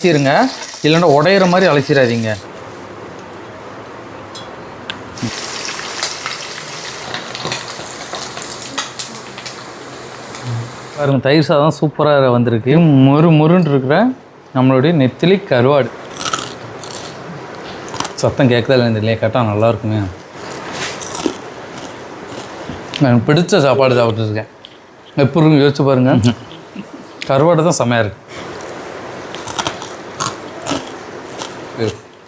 அலசிடுங்க, இல்லைன்னா உடையிற மாதிரி அலசிடாதீங்க. பாருங்கள், தயிர் சாதம் சூப்பராக வந்திருக்கு. முருன்னு இருக்கிற நம்மளுடைய நெத்திலி கருவாடு. சத்தம் கேட்குதா இல்லையா? கேட்டால் நல்லா இருக்குமே. எனக்கு பிடிச்ச சாப்பாடு சாப்பிட்ருக்கேன். எப்படி யோசிச்சு பாருங்கள், கருவாடு தான் செமையாக இருக்குது.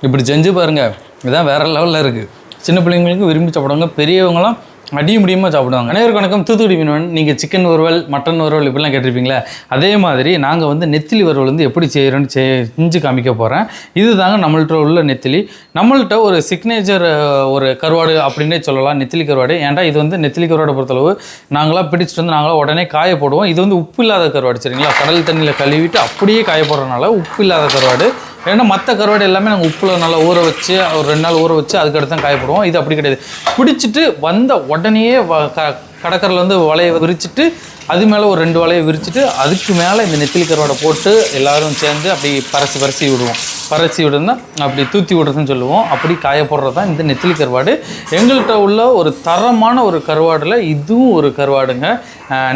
இப்படி செஞ்சு பாருங்கள், இதுதான் வேறு லெவலில் இருக்குது. சின்ன பிள்ளைங்களுக்கு விரும்பி சாப்பிடுவாங்க, பெரியவங்களாம் அடிய முடியுமா சாப்பிடுவாங்க. அனைவருக்கும் வணக்கம். தூத்துக்குடி மீனவன். நீங்கள் சிக்கன் வறுவல், மட்டன் வறுவல் இப்படிலாம் கேட்டிருப்பீங்களா? அதே மாதிரி நாங்கள் வந்து நெத்திலி வறுவல் வந்து எப்படி செய்கிறோன்னு செஞ்சு காமிக்க போகிறேன். இது தாங்க நம்மள்கிட்ட உள்ள நெத்திலி. நம்மள்கிட்ட ஒரு சிக்னேச்சர் ஒரு கருவாடு அப்படின்னே சொல்லலாம், நெத்திலி கருவாடு. ஏன்டா இது வந்து நெத்திலி கருவாடை பொறுத்தளவு நாங்களாம் பிடிச்சிட்டு வந்து நாங்களாம் உடனே காய போடுவோம். இது வந்து உப்பு இல்லாத கருவாடு, சரிங்களா? கடல் தண்ணியில் கழுவிட்டு அப்படியே காய போடுறதுனால உப்பு இல்லாத கருவாடு. ஏன்னா மற்ற கருவாடு எல்லாமே நாங்கள் உப்பில் நல்லா ஊற வச்சு ஒரு 2 நாள் ஊற வச்சு அதுக்கடுத்து தான் காயப்படுவோம். இது அப்படி கிடையாது. பிடிச்சிட்டு வந்த உடனேயே கடற்கரையில் வந்து வலையை விரிச்சிட்டு அது மேலே ஒரு 2 வலையை விரிச்சிட்டு அதுக்கு மேலே இந்த நெத்திலி கருவாடை போட்டு எல்லோரும் சேர்ந்து அப்படி பரசி விடுவோம். பரசி விடுனா அப்படி தூத்தி விடுறதுன்னு சொல்லுவோம். அப்படி காய போடுறது தான் இந்த நெத்திலி கருவாடு. எங்கள்கிட்ட உள்ள ஒரு தரமான ஒரு கருவாடில் இதுவும் ஒரு கருவாடுங்க,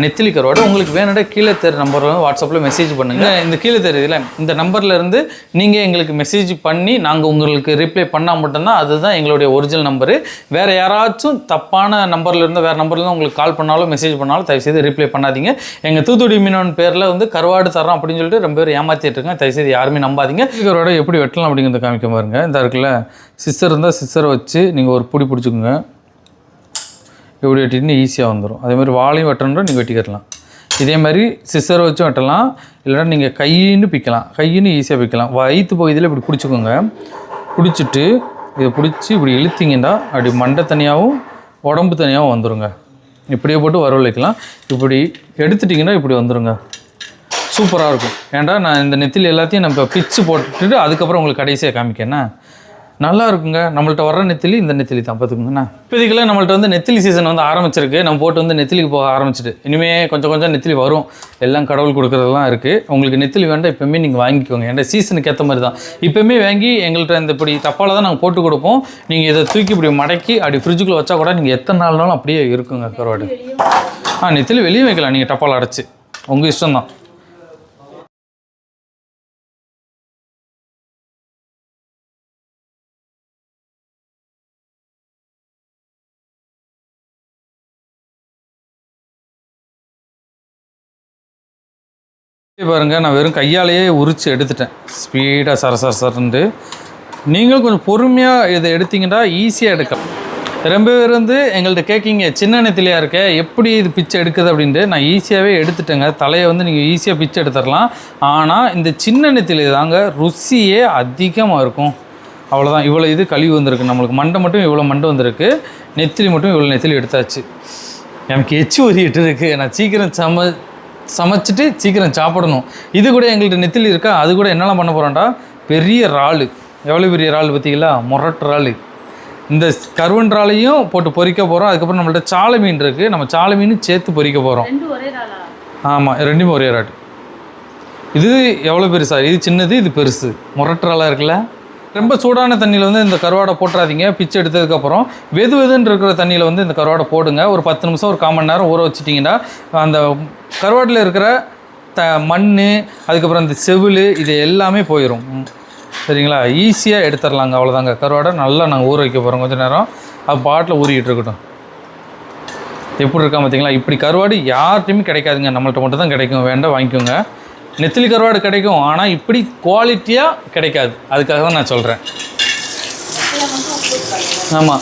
நெத்திலி கருவாடு. உங்களுக்கு வேணும்னா கீழே தெரு நம்பர் வந்து வாட்ஸ்அப்பில் மெசேஜ் பண்ணுங்கள். இந்த கீழே தெரியுதுல, இந்த நம்பர்லேருந்து நீங்கள் எங்களுக்கு மெசேஜ் பண்ணி நாங்கள் உங்களுக்கு ரிப்ளை பண்ணால் மட்டும்தான் அதுதான் எங்களுடைய ஒரிஜினல் நம்பரு. வேறு யாராச்சும் தப்பான நம்பர்லேருந்து வேறு நம்பர்லேருந்து உங்களுக்கு கால் பண்ணாலும் மெசேஜ் பண்ணாலும் தயவுசெய்து ரிப்ளை பண்ணாதீங்க. எங்கள் தூத்துக்குடி மீனவன் பேரில் வந்து கருவாடு தரோம் அப்படின்னு சொல்லிட்டு ரொம்ப பேர் ஏமாற்றிட்டு இருக்காங்க. தயவுசெய்து யாருமே நம்பாதீங்க. கருவாடை எப்படி வெட்டலாம் அப்படிங்கிறத காமிக்க பாருங்க. இந்த இருக்குல்ல, சிஸ்டர் இருந்தால் சிஸ்டரை வச்சு நீங்கள் ஒரு பிடி பிடிச்சிக்கோங்க. எப்படி வெட்டிட்டு ஈஸியாக வந்துடும். அதேமாதிரி வாழையும் வெட்டணுன்னா நீங்கள் வெட்டிக்கிறலாம். இதே மாதிரி சிஸ்டரை வச்சும் வெட்டலாம், இல்லைன்னா நீங்கள் கையின்னு பிக்கலாம். கையின்னு ஈஸியாக பிக்கலாம். வயிற்று பகுதியில் இப்படி பிடிச்சிக்கோங்க. பிடிச்சிட்டு இதை பிடிச்சி இப்படி இழுத்திங்கன்னா அப்படி மண்டை தனியாகவும் உடம்பு தனியாகவும் வந்துடுங்க. இப்படியே போட்டு வறுவல் வைக்கலாம். இப்படி எடுத்துட்டிங்கன்னா இப்படி வந்துடுங்க. சூப்பராக இருக்கும். ஏன்டா நான் இந்த நெத்திலி எல்லாத்தையும் நம்ம பிச்சு போட்டுட்டு அதுக்கப்புறம் உங்களுக்கு கடைசியாக காமிக்கேன்னா நல்லா இருக்குங்க. நம்மள்ட்ட வர்ற நெத்திலி இந்த நெத்திலி தான், பார்த்துக்குங்கண்ணா. இப்போதைக்குள்ள நம்மள்ட்ட வந்து நெத்திலி சீசன் வந்து ஆரம்பிச்சிருக்கு. நம்ம போட்டு வந்து நெத்திலிக்கு போக ஆரம்பிச்சிட்டு இனிமேல் கொஞ்சம் நெத்திலி வரும். எல்லாம் கடவுள் கொடுக்குறதெல்லாம் இருக்குது. உங்களுக்கு நெத்திலி வேண்டாம் இப்போயுமே நீங்கள் வாங்கிக்கோங்க. ஏன்டா சீசனுக்கு ஏற்ற மாதிரி தான் இப்போயுமே வாங்கி எங்கள்கிட்ட இந்த இப்படி தப்பால் தான் நாங்கள் போட்டு கொடுப்போம். நீங்கள் இதை தூக்கி இப்படி மடக்கி அப்படி ஃப்ரிட்ஜுக்குள்ளே வச்சா கூட நீங்கள் எத்தனை நாள்னாலும் அப்படியே இருக்குங்க கருவாடு. நெத்திலி வெளியே வைக்கலாம், நீங்கள் டப்பால் அடைச்சி, உங்கள் இஷ்டம்தான். பாருங்கள், நான் வெறும் கையாலேயே உரித்து எடுத்துட்டேன். ஸ்பீடாக சரசரன்ட்டு. நீங்களும் கொஞ்சம் பொறுமையாக இதை எடுத்திங்கன்னா ஈஸியாக எடுக்கலாம். ரொம்ப பேர் வந்து எங்கள்கிட்ட கேட்கிங்க, சின்ன நெத்திலியாக இருக்க எப்படி இது பிச்சை எடுக்குது அப்படின்ட்டு. நான் ஈஸியாகவே எடுத்துட்டேங்க. தலையை வந்து நீங்கள் ஈஸியாக பிச்சை எடுத்துடலாம். ஆனால் இந்த சின்ன நெத்திலி தாங்க ருசியே அதிகமாக இருக்கும். அவ்வளோதான். இவ்வளோ இது கழிவு வந்திருக்கு. நம்மளுக்கு மண்டை மட்டும் இவ்வளோ மண்டை வந்திருக்கு, நெத்திலி மட்டும் இவ்வளோ நெத்திலி எடுத்தாச்சு. எனக்கு எச்சு ஊறிட்டு இருக்குது. நான் சீக்கிரம் சமைச்சிட்டு சீக்கிரம் சாப்பிடணும். இது கூட எங்கள்கிட்ட நெத்திலி இருக்கா, அது கூட என்னெல்லாம் பண்ண போகிறோம்டா, பெரிய இறால், எவ்வளோ பெரிய இறால் பார்த்தீங்களா, முரட்டு இறால். இந்த கருவன்றாலையும் போட்டு பொரிக்க போகிறோம். அதுக்கப்புறம் நம்மள்ட்ட சாலை மீன் இருக்குது, நம்ம சாலை மீன் சேர்த்து பொரிக்க போகிறோம். ஆமாம், ரெண்டுமே ஒரே இறால். இது எவ்வளோ பெருசா, இது சின்னது, இது பெருசு. முரட்டு இறாலாக இருக்குல்ல. ரொம்ப சூடான தண்ணியில் வந்து இந்த கருவாடை போட்டுறாதீங்க. பிச்சு எடுத்ததுக்கப்புறம் வெதுன்னு இருக்கிற தண்ணியில் வந்து இந்த கருவாடை போடுங்க. ஒரு 10 நிமிஷம் ஒரு 1/4 மணி நேரம் ஊற வச்சிட்டிங்கன்னா அந்த கருவாட்டில் இருக்கிற மண், அதுக்கப்புறம் இந்த செவில், இது எல்லாமே போயிடும். சரிங்களா? ஈஸியாக எடுத்துடலாங்க. அவ்வளோதாங்க. கருவாடை நல்லா நாங்கள் ஊற வைக்க போகிறோம். கொஞ்சம் நேரம் அது பாட்டில் ஊறிக்கிட்டு இருக்கட்டும். எப்படி இருக்கா பார்த்தீங்களா? இப்படி கருவாடு யார்கிட்டையுமே கிடைக்காதுங்க, நம்மள்ட்ட மட்டும் தான் கிடைக்கும். வேண்டாம் வாங்கிக்கோங்க. நெத்திலி கருவாடு கிடைக்கும், ஆனால் இப்படி குவாலிட்டியாக கிடைக்காது. அதுக்காக தான் நான் சொல்கிறேன். ஆமாம்,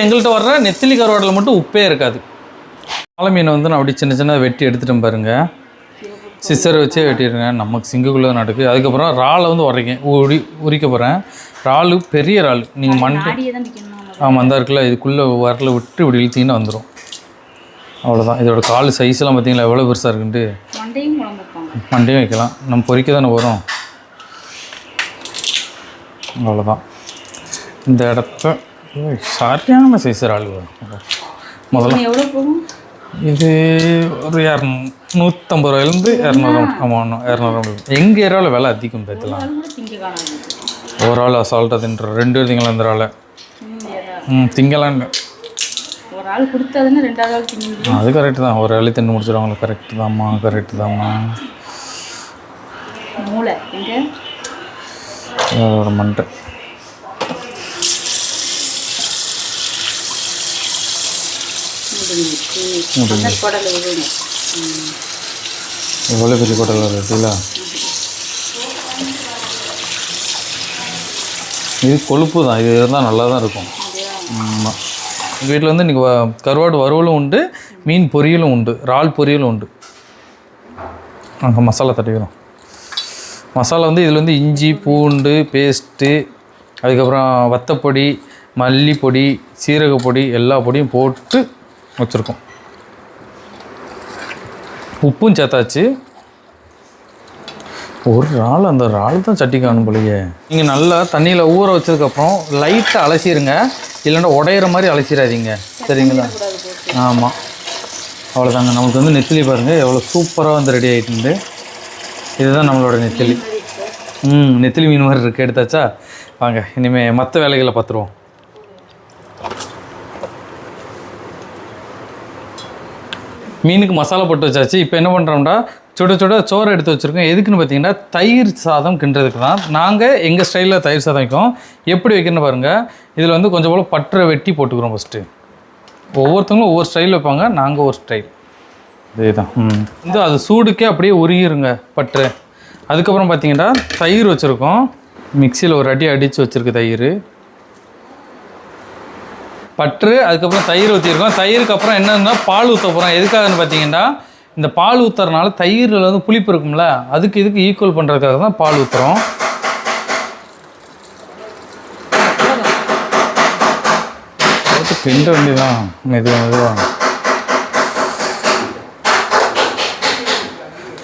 எங்கள்கிட்ட வர்ற நெத்திலி கருவாடில் மட்டும் உப்பே இருக்காது. வாழை மீனை வந்து நான் அப்படி சின்ன வெட்டி எடுத்துகிட்டு பாருங்கள். சிஸ்டரை வச்சே வெட்டிடுங்க. நமக்கு சிங்குக்குள்ளே நடக்கு. அதுக்கப்புறம் இறாலை வந்து உரிக்க போகிறேன். இறால் பெரிய இறால். நீங்கள் மண்டை, ஆமாம் அந்த இருக்குல்ல, இதுக்குள்ளே வரல விட்டு இப்படி இழுத்திங்கன்னா வந்துடும். அவ்வளோதான். இதோட கால் சைஸ்லாம் பார்த்தீங்களா எவ்வளோ பெருசாக இருக்குன்ட்டு. மண்டையும் வைக்கலாம். நம்ம பொரிக்க தானே வரும். அவ்வளோதான். இந்த இடத்த சரியான சைஸ் இறால் முதல்ல இது ஒரு 150 ரூபாயிலேருந்து 200. ஆமாம் 200. எங்கள் ஏரியாவில் விலை அதிகம் பார்த்துலாம். ஒரு ஆள் அசால்ட்டாக தின்ற 2 பேர் திங்கலாம் இந்த ஆள். திங்கலான்னு ஒரு ஆள் கொடுத்தாதுன்னு 2வது ஆள் திங்க. அது கரெக்டு தான். ஒரு ஆள் தின்னு முடிச்சிடுவாங்களே. கரெக்டு தான்மா, கரெக்டு தான்மா. மூளை எங்கே? அதோட மண்டை. எவ்வளோ பெரிய குடல் இருக்குல்ல. இது கொழுப்பு தான். இது இருந்தால் நல்லா தான் இருக்கும். ஆமாம். எங்கள் வீட்டில் வந்து இன்றைக்கி கருவாடு வறுவலும் உண்டு, மீன் பொரியலும் உண்டு, இறால் பொரியலும் உண்டு. அங்கே மசாலா தட்டிக்கிறோம். மசாலா வந்து இதில் வந்து இஞ்சி பூண்டு பேஸ்ட்டு, அதுக்கப்புறம் வத்தப்பொடி, மல்லிப்பொடி, சீரகப்பொடி எல்லா பொடியும் போட்டு வச்சுருக்கோம். உப்பும் சேர்த்தாச்சு. ஒரு இறால், அந்த இறால் தான் சட்டி காணும் போலையே. நீங்கள் நல்லா தண்ணியில் ஊற வச்சதுக்கப்புறம் லைட்டாக அலசிடுங்க. இல்லைன்னா உடையிற மாதிரி அலசிடாதீங்க, சரிங்களா? ஆமாம், அவ்வளோதாங்க. நமக்கு வந்து நெத்திலி பாருங்கள் எவ்வளோ சூப்பராக வந்து ரெடி ஆகிட்டு. இதுதான் நம்மளோட நெத்திலி. நெத்திலி மீன் மாதிரி இருக்குது. எடுத்தாச்சா? வாங்க இனிமேல் மற்ற வேலைகளை பார்த்துருவோம். மீனுக்கு மசாலா போட்டு வச்சாச்சு. இப்போ என்ன பண்ணுறோம்னா சுட சுட சோறு எடுத்து வச்சுருக்கோம். எதுக்குன்னு பார்த்தீங்கன்னா தயிர் சாதம் கிண்டுறதுக்கு தான். நாங்கள் எங்கள் ஸ்டைலில் தயிர் சாதம் வைக்கோம். எப்படி வைக்கணும்னு பாருங்கள். இதில் வந்து கொஞ்சம் போல் பட்டரை வெட்டி போட்டுக்கிறோம் ஃபஸ்ட்டு. ஒவ்வொருத்தவங்களும் ஒவ்வொரு ஸ்டைலில் வைப்பாங்க, நாங்கள் ஒரு ஸ்டைல். இதே தான். வந்து அது சூடுக்கே அப்படியே உருகிருங்க பட்டரை. அதுக்கப்புறம் பார்த்தீங்கன்னா தயிர் வச்சுருக்கோம். மிக்சியில் ஒரு அடி அடித்து வச்சுருக்கு தயிர். பற்று, அதுக்கப்புறம் தயிர் ஊற்றிருக்கோம். தயிருக்கு அப்புறம் என்னன்னா பால் ஊற்ற போகிறோம். எதுக்காகன்னு பார்த்தீங்கன்னா இந்த பால் ஊற்றுறதுனால தயிரில் வந்து புளிப்பு இருக்கும்ல, அதுக்கு இதுக்கு ஈக்குவல் பண்ணுறதுக்காக தான் பால் ஊற்றுறோம். கிண்ட வேண்டியதான் மெதுவாக.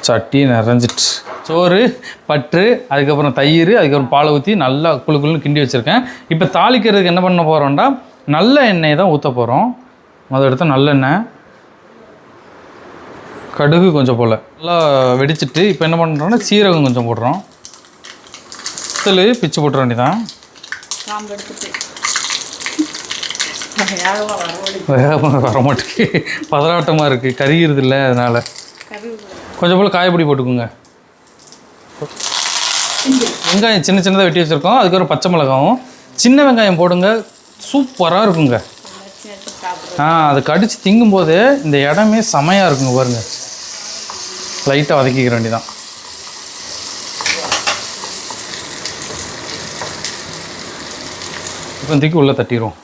சட்டி நிறைஞ்சிட்டு சோறு பற்று, அதுக்கப்புறம் தயிர், அதுக்கப்புறம் பாலை ஊற்றி நல்லா குழுக்குள்னு கிண்டி வச்சுருக்கேன். இப்போ தாளிக்கிறதுக்கு என்ன பண்ண போகிறோம்னா நல்ல எண்ணெய் தான் ஊற்ற போகிறோம். முதல் எடுத்து நல்லெண்ணெய், கடுகு கொஞ்சம் போல் நல்லா வெடிச்சிட்டு இப்போ என்ன பண்ணுறோன்னா சீரகம் கொஞ்சம் போடுறோம். பிச்சு போட்டுற வேண்டியதான். வேகமாக வர மாட்டேக்கு, பதறாட்டமாக இருக்குது, கறிகிறது இல்லை. அதனால் கொஞ்சம் போல் காயப்பொடி போட்டுக்கோங்க. வெங்காயம் சின்ன சின்னதாக வெட்டி வச்சுருக்கோம். அதுக்கப்புறம் பச்சை மிளகாவும் சின்ன வெங்காயம் போடுங்க, சூப்பராக இருக்குங்க. அது கடிச்சு திங்கும் போது இந்த இடமே செமையாக இருக்குங்க. பாருங்க, லைட்டாக வதக்கிக்கிற வேண்டியதான். இப்போ தூக்கி உள்ளே தட்டிடுவோம்.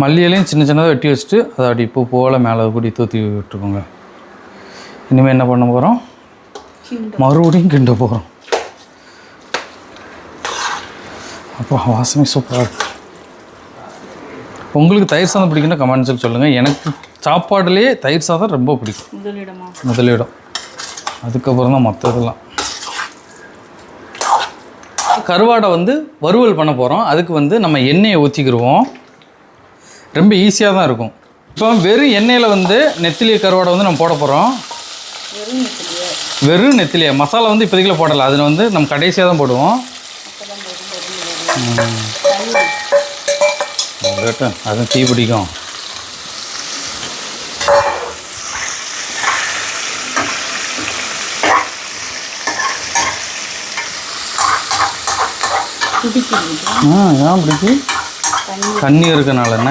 மல்லியிலையும் சின்ன சின்னதாக வெட்டி வச்சுட்டு அதை அப்படி இப்போ போல் மேலே கூடி தூத்தி விட்டுருக்கோங்க. இனிமேல் என்ன பண்ண போகிறோம், மறுபடியும் கிண்ட போகிறோம். அப்போ வாசமே சூப்பராக இருக்குது. உங்களுக்கு தயிர் சாதம் பிடிக்குன்னா கமெண்ட்ஸில் சொல்லுங்கள். எனக்கு சாப்பாடுலேயே தயிர் சாதம் ரொம்ப பிடிக்கும், முதலிடம். அதுக்கப்புறம் தான் மற்றதெல்லாம். கருவாடை வந்து வறுவல் பண்ண போகிறோம். அதுக்கு வந்து நம்ம எண்ணெயை ஊற்றிக்கிடுவோம். ரொம்ப ஈஸியாக தான் இருக்கும். இப்போ வெறும் எண்ணெயில் வந்து நெத்திலி கருவாடை வந்து நம்ம போட போகிறோம். வெறும் நெத்திலியா? மசாலா வந்து இப்போதைக்கு போடலை, அதில் வந்து நம்ம கடைசியாக தான் போடுவோம். அதுவும் தீ பிடிக்கும். ஏன் பிடிக்கு? தண்ணி இருக்கனால என்ன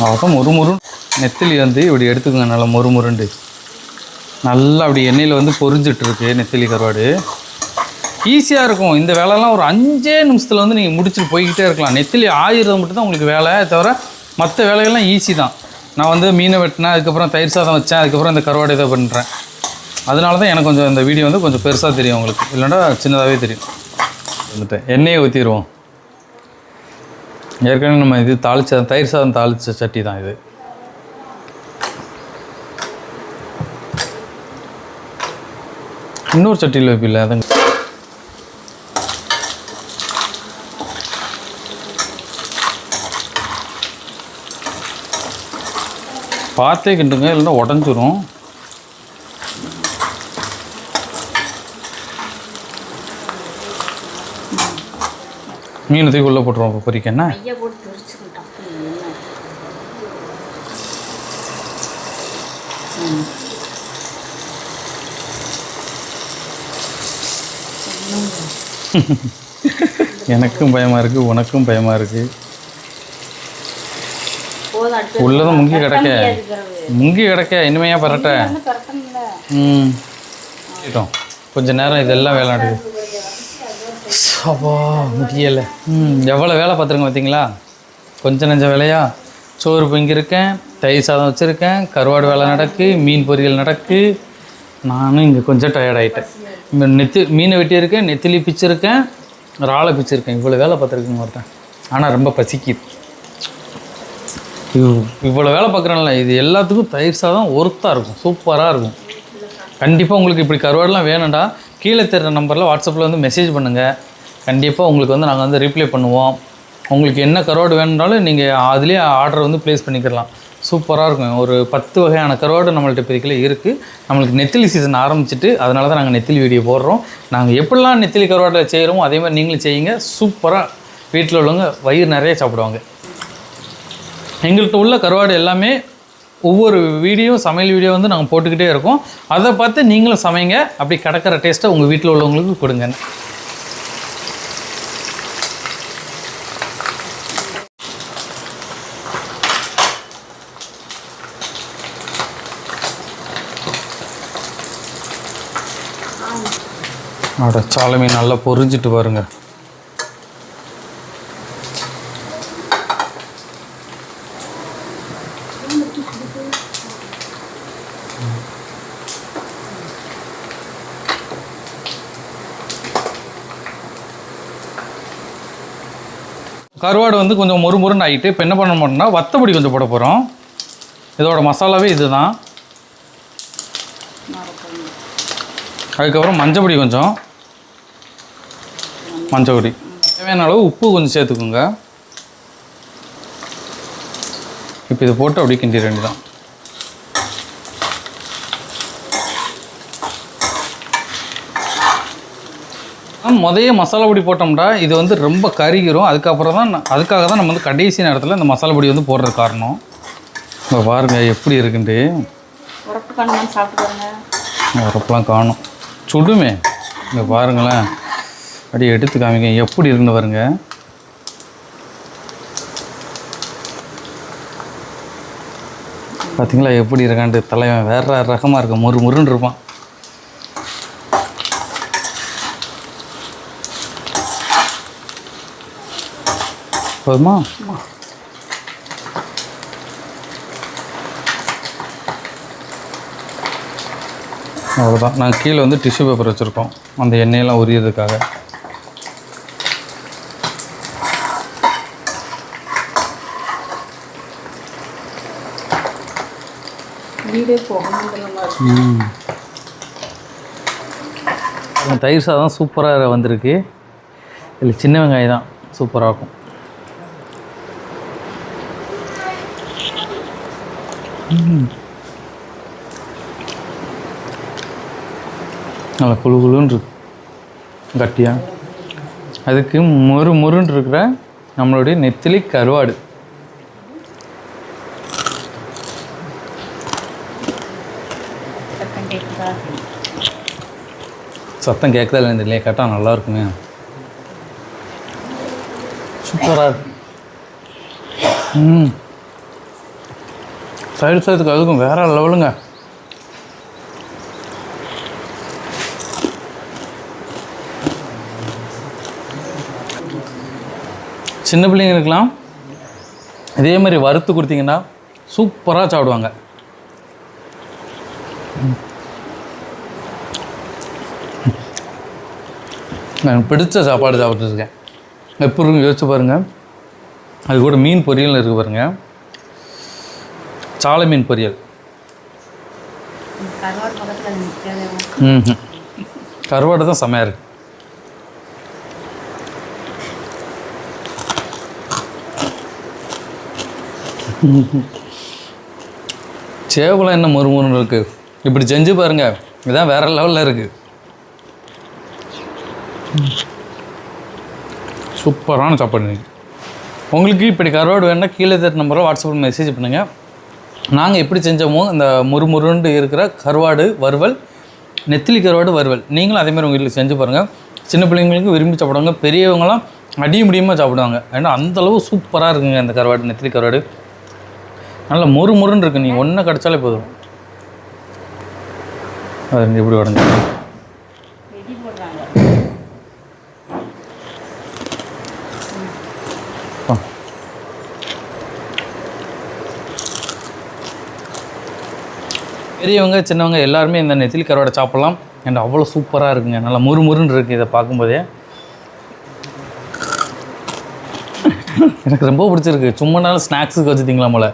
அவதான் மொறுமொரு. நெத்திலி வந்து இப்படி எடுத்துக்கோங்க, நல்லா மொறுமொருண்டு. நல்லா அப்படி எண்ணெயில் வந்து பொரிஞ்சிட்ருக்கு நெத்திலி கருவாடு. ஈஸியாக இருக்கும் இந்த வேலைலாம். ஒரு 5 நிமிஷத்தில் வந்து நீங்கள் முடிச்சுட்டு போய்கிட்டே இருக்கலாம். நெத்திலி ஆயிரம் மட்டும் தான் உங்களுக்கு வேலை, தவிர மற்ற வேலைகள்லாம் ஈஸி தான். நான் வந்து மீனை வெட்டினேன், அதுக்கப்புறம் தயிர் சாதம் வச்சேன், அதுக்கப்புறம் இந்த கருவாடு இதை பண்ணுறேன். அதனால தான் எனக்கு கொஞ்சம் இந்த வீடியோ வந்து கொஞ்சம் பெருசாக தெரியும் உங்களுக்கு, இல்லைன்னா சின்னதாகவே தெரியும். வந்துட்டு எண்ணெயை ஊற்றிடுவோம். ஏற்கனவே நம்ம இது தாளித்த தயிர் சாதம் தாளித்த சட்டி தான் இது. இன்னொரு சட்டியில் வைப்பில்ல அதுங்க. பார்த்தே கிண்டுங்க, இல்லைன்னா உடஞ்சிரும். மீன் தூக்கி உள்ளே போட்டுருவோம் பொரிக்க. என்ன எனக்கும் பயமாக இருக்குது, உனக்கும் பயமாக இருக்குது. உள்ளதான் முங்கி கிடக்க இனிமையா பரட்ட. கொஞ்சம் நேரம் இதெல்லாம் விளையாடுது. அப்பா முடியலை. எவ்வளோ வேலை பார்த்துருங்க பார்த்தீங்களா? கொஞ்சம் நெஞ்ச வேலையா? சோறு பொங்கியிருக்கேன், தயிர் சாதம் வச்சுருக்கேன், கருவாடு வேலை நடக்கு, மீன் பொரியல் நடக்கு. நானும் இங்கே கொஞ்சம் டயர்டாயிட்டேன். மீனை வெட்டியிருக்கேன், நெத்திலி பிச்சிருக்கேன், இறாலை பிச்சிருக்கேன். இவ்வளோ வேலை பார்த்துருக்குங்க ஒருத்தன். ஆனால் ரொம்ப பசிக்குது. இவ்வளோ வேலை பார்க்குறேன்ல, இது எல்லாத்துக்கும் தயிர் சாதம் ஒர்த்தாக இருக்கும், சூப்பராக இருக்கும். கண்டிப்பாக உங்களுக்கு இப்படி கருவாடெலாம் வேணும்டா, கீழே தெரிகிற நம்பரில் வாட்ஸ்அப்பில் வந்து மெசேஜ் பண்ணுங்கள். கண்டிப்பாக உங்களுக்கு வந்து நாங்கள் வந்து ரீப்ளை பண்ணுவோம். உங்களுக்கு என்ன கருவாடு வேணும்னாலும் நீங்கள் அதுலேயே ஆர்டர் வந்து ப்ளேஸ் பண்ணிக்கலாம். சூப்பராக இருக்கும். ஒரு 10 வகையான கருவாடு நம்மள்ட்ட இப்போதைக்கு இருக்குது. நம்மளுக்கு நெத்திலி சீசன் ஆரம்பிச்சிட்டு, அதனால தான் நாங்கள் நெத்திலி வீடியோ போடுறோம். நாங்கள் எப்படிலாம் நெத்திலி கருவாட்டில் செய்கிறோமோ அதே மாதிரி நீங்களும் செய்யுங்க. சூப்பராக வீட்டில் உள்ளவங்க வயிறு நிறைய சாப்பிடுவாங்க. எங்கள்கிட்ட உள்ள கருவாடு எல்லாமே ஒவ்வொரு வீடியோ, சமையல் வீடியோ வந்து நாங்கள் போட்டுக்கிட்டே இருக்கோம். அதை பார்த்து நீங்களும் சமைங்க. அப்படி கிடக்கிற டேஸ்ட்டை உங்கள் வீட்டில் உள்ளவங்களுக்கு கொடுங்க. அட சாலை மீன் நல்லா பொரிஞ்சிட்டு பாருங்க. கருவாடு வந்து கொஞ்சம் மொறுமொறுன்னு ஆகிட்டு இப்போ என்ன பண்ண மாட்டோம்னா வத்தப்பொடி கொஞ்சம் போட போகிறோம். இதோட மசாலாவே இதுதான். அதுக்கப்புறம் மஞ்சப்பொடி கொஞ்சம், மஞ்சப்பொடி தேவையான அளவு, உப்பு கொஞ்சம் சேர்த்துக்கோங்க. இப்போ இதை போட்டு அப்படியே கிண்டி வேண்டியதான். முதல்ல மசாலா பொடி போட்டோம்டா இது வந்து ரொம்ப கருகிரும். அதுக்கப்புறம் தான் அதுக்காக தான் நம்ம வந்து கடைசி நேரத்தில் இந்த மசாலா பொடி வந்து போடுறது காரணம். இப்போ பாருங்கள் எப்படி இருக்குன்ட்டு. உரப்பெலாம் காணும், சுடுமே. இங்கே பாருங்களேன், அப்படியே எடுத்து காமிங்க எப்படி இருக்குன்னு பாருங்க. பார்த்தீங்களா எப்படி இருக்கான்ட்டு. தலைவன் வேற ரகமாக இருக்கும், முருன்னு இருப்பான். போதுமா? அவ்வளோதான். நாங்கள் கீழே வந்து டிஷ்யூ பேப்பர் வச்சுருக்கோம் அந்த எண்ணெயெல்லாம் உரியறதுக்காக. தயிர் சாதம் சூப்பராக வந்திருக்கு. இல்லை சின்ன வெங்காயம் தான் சூப்பராக இருக்கும். நல்லா குழுன்னு இருக்கு, கட்டியாக. அதுக்கு முருன்னு இருக்கிற நம்மளுடைய நெத்திலி கருவாடு. சத்தம் கேட்குதா இல்லை இல்லையா? கேட்டால் நல்லா இருக்குமே. சூப்பராக இருக்கு. சைடு சாதத்துக்கு அதுக்கும் வேற லெவலுங்க. சின்ன பிள்ளைங்களுக்கெல்லாம் இதே மாதிரி வறுத்து கொடுத்தீங்கன்னா சூப்பராக சாப்பிடுவாங்க. நான் பிடிச்ச சாப்பாடு சாப்பிட்ருக்கேன். எப்படி யோசிச்சு பாருங்கள். அது கூட மீன் பொரியல் இருக்குது பாருங்கள், சாலை மீன் பொரியல். கருவாடு தான் செமையாக இருக்குது. சேவலாம் என்ன மொறுமொறுன்னு இருக்குது. இப்படி செஞ்சு பாருங்கள், இதுதான் வேறு லெவலில் இருக்குது. சூப்பரான சாப்பாடு. உங்களுக்கு இப்படி கருவாடு வேணுன்னா கீழே தர நம்பரில் வாட்ஸ்அப்பில் மெசேஜ் பண்ணுங்கள். நாங்கள் எப்படி செஞ்சோமோ இந்த முறுமுருண்டு இருக்கிற கருவாடு வறுவல், நெத்திலி கருவாடு வறுவல் நீங்களும் அதேமாதிரி உங்கள் வீட்டில் செஞ்சு பாருங்கள். சின்ன பிள்ளைங்களுக்கு விரும்பி சாப்பிடுவாங்க, பெரியவங்களாம் அடிய முடியுமா சாப்பிடுவாங்க. ஏன்னா அந்தளவு சூப்பராக இருக்குங்க இந்த கருவாடு. நெத்திலி கருவாடு நல்லா மொறுமுருன்னு இருக்குது. நீங்கள் ஒன்றை கடிச்சாலே போதும். அது எப்படி உடஞ்சி பெரியவங்க சின்னவங்க எல்லாருமே இந்த நெத்திலி கருவாடை சாப்பிட்லாம். அண்ட் அவ்வளோ சூப்பராக இருக்குங்க. நல்லா முறுமுறுன்னு இருக்குது இதை பார்க்கும்போதே. எனக்கு ரொம்ப பிடிச்சிருக்கு. சும்மா நாள் ஸ்நாக்ஸுக்கு வச்சுட்டிங்களா போல.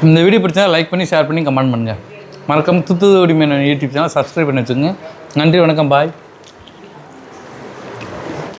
இந்த வீடியோ பிடிச்சா லைக் பண்ணி ஷேர் பண்ணி கமெண்ட் பண்ணுங்கள். மறக்காம தூத்துக்குடி மீனவன் யூடியூப் சேனல் சப்ஸ்கிரைப் பண்ணி வச்சுக்கோங்க. நன்றி, வணக்கம், பாய்.